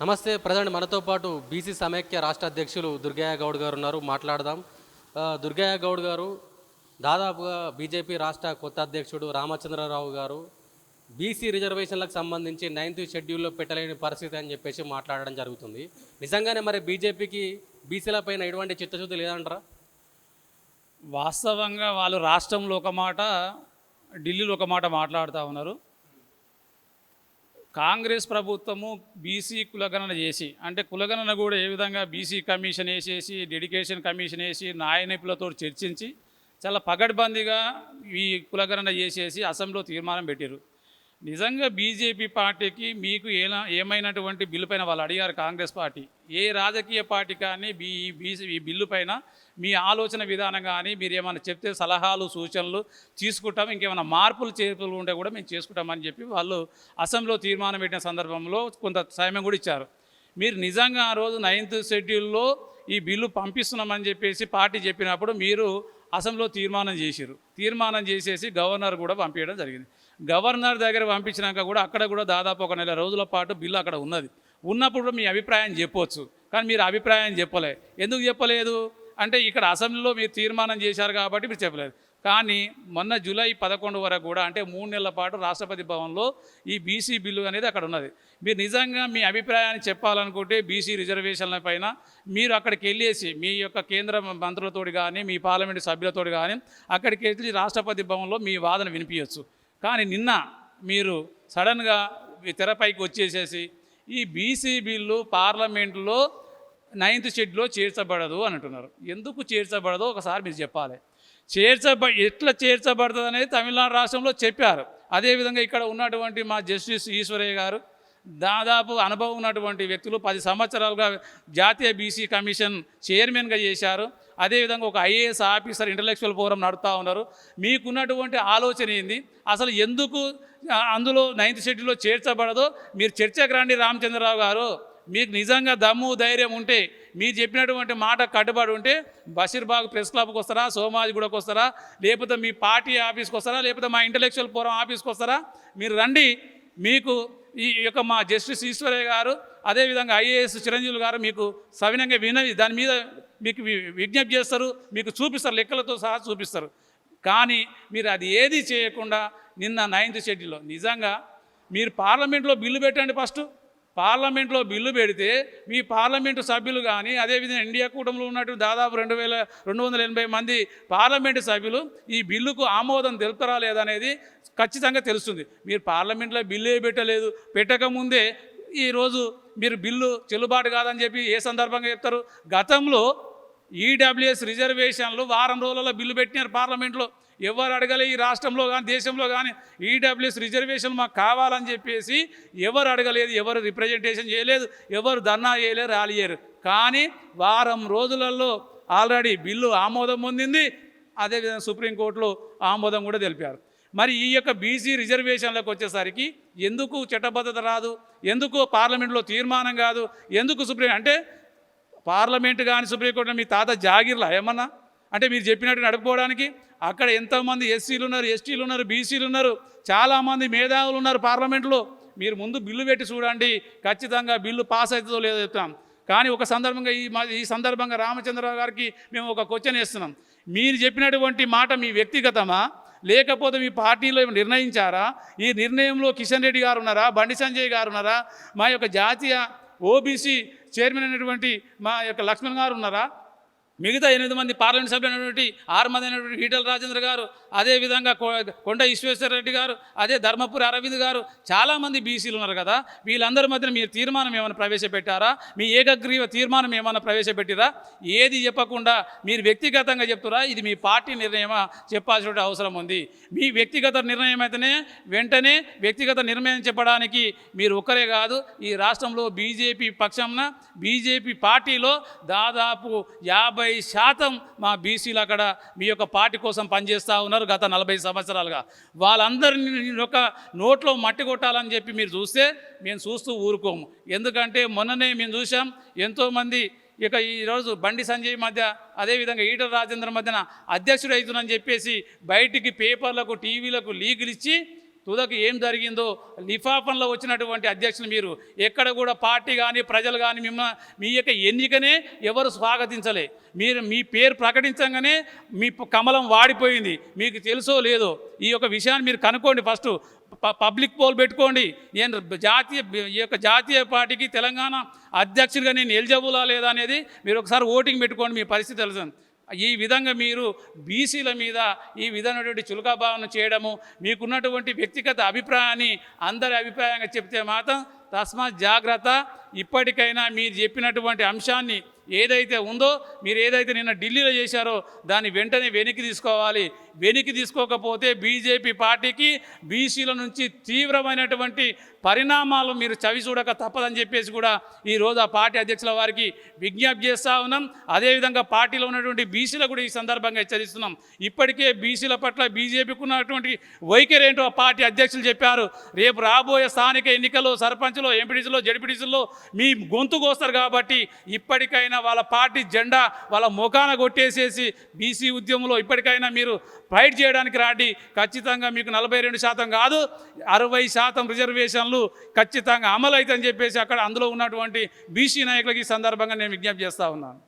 నమస్తే. ప్రజెంట్ మనతో పాటు బీసీ సమైక్య రాష్ట్ర అధ్యక్షులు దుర్గయ్య గౌడ్ గారు ఉన్నారు. మాట్లాడదాం. దుర్గయ్య గౌడ్ గారు దాదాపుగా బీజేపీ రాష్ట్ర కొత్త అధ్యక్షుడు రామచంద్రరావు గారు బీసీ రిజర్వేషన్లకు సంబంధించి 9th షెడ్యూల్లో పెట్టలేని పరిస్థితి అని చెప్పేసి మాట్లాడడం జరుగుతుంది. నిజంగానే మరి బీజేపీకి బీసీలపైన ఎటువంటి చిత్తశుద్ధి లేదంటారా? వాస్తవంగా వాళ్ళు రాష్ట్రంలో ఒక మాట, ఢిల్లీలో ఒక మాట మాట్లాడుతూ ఉన్నారు. కాంగ్రెస్ ప్రభుత్వము బీసీ కులగణన చేసి, అంటే కులగణన కూడా ఏ విధంగా బీసీ కమిషన్ వేసేసి, డెడికేషన్ కమిషన్ వేసి, నాయకులతో చర్చించి చాలా పగడ్బందీగా ఈ కులగణన చేసేసి అసెంబ్లీలో తీర్మానం పెట్టారు. నిజంగా బీజేపీ పార్టీకి మీకు ఏమైనటువంటి బిల్లు పైన వాళ్ళు అడిగారు. కాంగ్రెస్ పార్టీ ఏ రాజకీయ పార్టీ కానీ ఈ బిల్లు పైన మీ ఆలోచన విధానం కానీ మీరు ఏమైనా చెప్తే సలహాలు సూచనలు తీసుకుంటాం, ఇంకేమైనా మార్పులు చేర్పులు ఉంటే కూడా మేము చేసుకుంటామని చెప్పి వాళ్ళు అసెంబ్లీలో తీర్మానం పెట్టిన సందర్భంలో కొంత సమయం కూడా ఇచ్చారు. మీరు నిజంగా ఆ రోజు 9th షెడ్యూల్లో ఈ బిల్లు పంపిస్తున్నామని చెప్పేసి పార్టీ చెప్పినప్పుడు మీరు అసెంబ్లీలో తీర్మానం చేసేసి గవర్నర్ కూడా పంపించడం జరిగింది. గవర్నర్ దగ్గర పంపించినాక కూడా అక్కడ కూడా దాదాపు ఒక నెల రోజుల పాటు బిల్లు అక్కడ ఉన్నప్పుడు మీ అభిప్రాయం చెప్పవచ్చు, కానీ మీరు అభిప్రాయం చెప్పలే. ఎందుకు చెప్పలేదు అంటే ఇక్కడ అసెంబ్లీలో మీరు తీర్మానం చేశారు కాబట్టి మీరు చెప్పలేదు. కానీ మొన్న జూలై 11 వరకు కూడా, అంటే 3 నెలల పాటు రాష్ట్రపతి భవన్లో ఈ బీసీ బిల్లు అనేది అక్కడ ఉన్నది. మీరు నిజంగా మీ అభిప్రాయాన్ని చెప్పాలనుకుంటే బీసీ రిజర్వేషన్ల పైన మీరు అక్కడికి వెళ్ళేసి మీ యొక్క కేంద్ర మంత్రులతోటి కానీ మీ పార్లమెంటు సభ్యులతోటి కానీ అక్కడికి వెళ్ళి రాష్ట్రపతి భవన్లో మీ వాదన వినిపించవచ్చు. కానీ నిన్న మీరు సడన్గా తెరపైకి వచ్చేసేసి ఈ బీసీ బిల్లు పార్లమెంటులో 9th షెడ్యూల్లో చేర్చబడదు అని అంటున్నారు. ఎందుకు చేర్చబడదో ఒకసారి మీరు చెప్పాలి. ఎట్లా చేర్చబడుతుంది అనేది తమిళనాడు రాష్ట్రంలో చెప్పారు. అదేవిధంగా ఇక్కడ ఉన్నటువంటి మా జస్టిస్ ఈశ్వరయ్య గారు దాదాపు అనుభవం ఉన్నటువంటి వ్యక్తులు, 10 సంవత్సరాలుగా జాతీయ బీసీ కమిషన్ చైర్మన్గా చేశారు. అదేవిధంగా ఒక ఐఏఎస్ ఆఫీసర్ ఇంటలెక్చువల్ ఫోరం నడుపుతూ ఉన్నారు. మీకున్నటువంటి ఆలోచన ఏంది, అసలు ఎందుకు అందులో 9th షెడ్యూల్లో చేర్చబడదో మీరు చర్చకు రండి. రామచంద్రరావు గారు, మీకు నిజంగా దమ్ము ధైర్యం ఉంటే, మీరు చెప్పినటువంటి మాట కట్టుబడి ఉంటే బషీర్బాగ్ ప్రెస్ క్లబ్కి వస్తారా, సోమాజిగూడకు వస్తారా, లేకపోతే మీ పార్టీ ఆఫీస్కి వస్తారా, లేకపోతే మా ఇంటలెక్చువల్ ఫోరం ఆఫీస్కి వస్తారా, మీరు రండి. మీకు ఈ యొక్క మా జస్టిస్ ఈశ్వరయ్య గారు, అదేవిధంగా ఐఏఎస్ చిరంజీవి గారు మీకు సవినంగా వినవి దాని మీద మీకు విజ్ఞప్తి చేస్తారు, మీకు చూపిస్తారు, లెక్కలతో సహా చూపిస్తారు. కానీ మీరు అది ఏది చేయకుండా నిన్న 9th షెడ్యూల్లో నిజంగా మీరు పార్లమెంట్లో బిల్లు పెట్టండి. ఫస్ట్ పార్లమెంట్లో బిల్లు పెడితే మీ పార్లమెంటు సభ్యులు కానీ, అదేవిధంగా ఇండియా కూటమిలో ఉన్నట్టు దాదాపు 2280 మంది పార్లమెంటు సభ్యులు ఈ బిల్లుకు ఆమోదం తెలుపుతారా లేదనేది ఖచ్చితంగా తెలుస్తుంది. మీరు పార్లమెంట్లో బిల్లు పెట్టలేదు, పెట్టకముందే ఈరోజు మీరు బిల్లు చెల్లుబాటు కాదని చెప్పి ఏ సందర్భంగా చెప్తారు? గతంలో ఈడబ్ల్యూఎస్ రిజర్వేషన్లు వారం రోజులలో బిల్లు పెట్టినారు పార్లమెంట్లో. ఎవరు అడగలే ఈ రాష్ట్రంలో కానీ దేశంలో కానీ ఈడబ్ల్యూఎస్ రిజర్వేషన్ మాకు కావాలని చెప్పేసి ఎవరు అడగలేదు, ఎవరు రిప్రజెంటేషన్ చేయలేదు, ఎవరు ధర్నా చేయలేరు, ర్యాలీ చేయరు. కానీ వారం రోజులలో ఆల్రెడీ బిల్లు ఆమోదం పొందింది. అదేవిధంగా సుప్రీంకోర్టులో ఆమోదం కూడా తెలిపారు. మరి ఈ యొక్క బీసీ రిజర్వేషన్లకు వచ్చేసరికి ఎందుకు చట్టబద్ధత రాదు, ఎందుకు పార్లమెంట్లో తీర్మానం కాదు, ఎందుకు అంటే పార్లమెంటు కానీ సుప్రీంకోర్టు మీ తాత జాగిర్లా ఏమన్నా అంటే మీరు చెప్పినట్టు నడుపుకోవడానికి? అక్కడ ఎంతోమంది ఎస్సీలు ఉన్నారు, ఎస్టీలు ఉన్నారు, బీసీలు ఉన్నారు, చాలామంది మేధావులు ఉన్నారు పార్లమెంట్లో. మీరు ముందు బిల్లు పెట్టి చూడండి, ఖచ్చితంగా బిల్లు పాస్ అవుతుందో లేదో చెప్తాం. కానీ ఒక సందర్భంగా ఈ సందర్భంగా రామచంద్రరావు గారికి మేము ఒక క్వశ్చన్ వేస్తున్నాం. మీరు చెప్పినటువంటి మాట మీ వ్యక్తిగతమా, లేకపోతే మీ పార్టీలో నిర్ణయించారా? ఈ నిర్ణయంలో కిషన్ రెడ్డి గారు ఉన్నారా, బండి సంజయ్ గారు ఉన్నారా, మా యొక్క జాతీయ ఓబీసీ చైర్మన్ అయినటువంటి మా యొక్క లక్ష్మణ్ గారు ఉన్నారా, మిగతా 8 మంది పార్లమెంట్ సభ్యులు అయినటువంటి 6 మంది అయినటువంటి ఈటల రాజేంద్ర గారు, అదేవిధంగా కొండ విశ్వేశ్వరరెడ్డి గారు, అదే ధర్మపురి అరవింద్ గారు, చాలామంది బీసీలు ఉన్నారు కదా. వీళ్ళందరి మధ్యన మీరు తీర్మానం ఏమైనా ప్రవేశపెట్టారా? మీ ఏకగ్రీవ తీర్మానం ఏమైనా ప్రవేశపెట్టిరా? ఏది చెప్పకుండా మీరు వ్యక్తిగతంగా చెప్తారా? ఇది మీ పార్టీ నిర్ణయమా? చెప్పాల్సిన అవసరం ఉంది. మీ వ్యక్తిగత నిర్ణయం అయితేనే వెంటనే వ్యక్తిగత నిర్ణయం చెప్పడానికి మీరు ఒక్కరే కాదు, ఈ రాష్ట్రంలో బీజేపీ పక్షంన బీజేపీ పార్టీలో దాదాపు 50% మా బీసీలు అక్కడ మీ యొక్క పార్టీ కోసం పనిచేస్తూ ఉన్నారు గత 40 సంవత్సరాలుగా. వాళ్ళందరినీ ఒక నోట్లో మట్టి కొట్టాలని చెప్పి మీరు చూస్తే మేము చూస్తూ ఊరుకోము. ఎందుకంటే మొన్ననే మేము చూసాం, ఎంతోమంది ఇక ఈరోజు బండి సంజయ్ మధ్య, అదేవిధంగా ఈటల రాజేంద్ర మధ్యన అధ్యక్షుడు అవుతుందని చెప్పేసి బయటికి పేపర్లకు టీవీలకు లీకులు ఇచ్చి తుదకు ఏం జరిగిందో లిఫాఫన్లో వచ్చినటువంటి అధ్యక్షులు మీరు ఎక్కడ కూడా పార్టీ కానీ ప్రజలు కానీ మీ యొక్క ఎన్నికనే ఎవరు స్వాగతించలే. మీరు మీ పేరు ప్రకటించగానే మీ కమలం వాడిపోయింది. మీకు తెలుసో లేదో ఈ యొక్క విషయాన్ని మీరు కనుక్కోండి. ఫస్ట్ పబ్లిక్ పోల్ పెట్టుకోండి. నేను ఈ యొక్క జాతీయ పార్టీకి తెలంగాణ అధ్యక్షుడిగా నేను ఎలిజిబులా లేదా అనేది మీరు ఒకసారి ఓటింగ్ పెట్టుకోండి, మీ పరిస్థితి తెలుసు. ఈ విధంగా మీరు బీసీల మీద ఈ విధమైనటువంటి చులకభావన చేయడము, మీకున్నటువంటి వ్యక్తిగత అభిప్రాయాన్ని అందరి అభిప్రాయంగా చెప్తే మాత్రం తస్మాత్ జాగ్రత్త. ఇప్పటికైనా మీరు చెప్పినటువంటి అంశాన్ని ఏదైతే ఉందో, మీరు ఏదైతే నిన్న ఢిల్లీలో చేశారో దాన్ని వెంటనే వెనక్కి తీసుకోవాలి. వెనక్కి తీసుకోకపోతే బీజేపీ పార్టీకి బీసీల నుంచి తీవ్రమైనటువంటి పరిణామాలు మీరు చవి చూడక తప్పదని చెప్పేసి కూడా ఈరోజు ఆ పార్టీ అధ్యక్షుల వారికి విజ్ఞప్తి చేస్తూ ఉన్నాం. అదేవిధంగా పార్టీలో ఉన్నటువంటి బీసీలు కూడా ఈ సందర్భంగా హెచ్చరిస్తున్నాం. ఇప్పటికే బీసీల పట్ల బీజేపీకి ఉన్నటువంటి వైఖరి ఏంటో ఆ పార్టీ అధ్యక్షులు చెప్పారు. రేపు రాబోయే స్థానిక ఎన్నికల్లో సర్పంచ్లో, ఎంపీటీసీలో, జడ్పీటీసీలో మీ గొంతు కోస్తారు కాబట్టి ఇప్పటికైనా వాళ్ళ పార్టీ జెండా వాళ్ళ ముఖాన కొట్టేసేసి బీసీ ఉద్యమంలో ఇప్పటికైనా మీరు ఫైట్ చేయడానికి రాండి. ఖచ్చితంగా మీకు 42% కాదు 60% రిజర్వేషన్లు ఖచ్చితంగా అమలు అవుతాయని చెప్పేసి అక్కడ అందులో ఉన్నటువంటి బీసీ నాయకులకి ఈ సందర్భంగా నేను విజ్ఞప్తి చేస్తూ ఉన్నాను.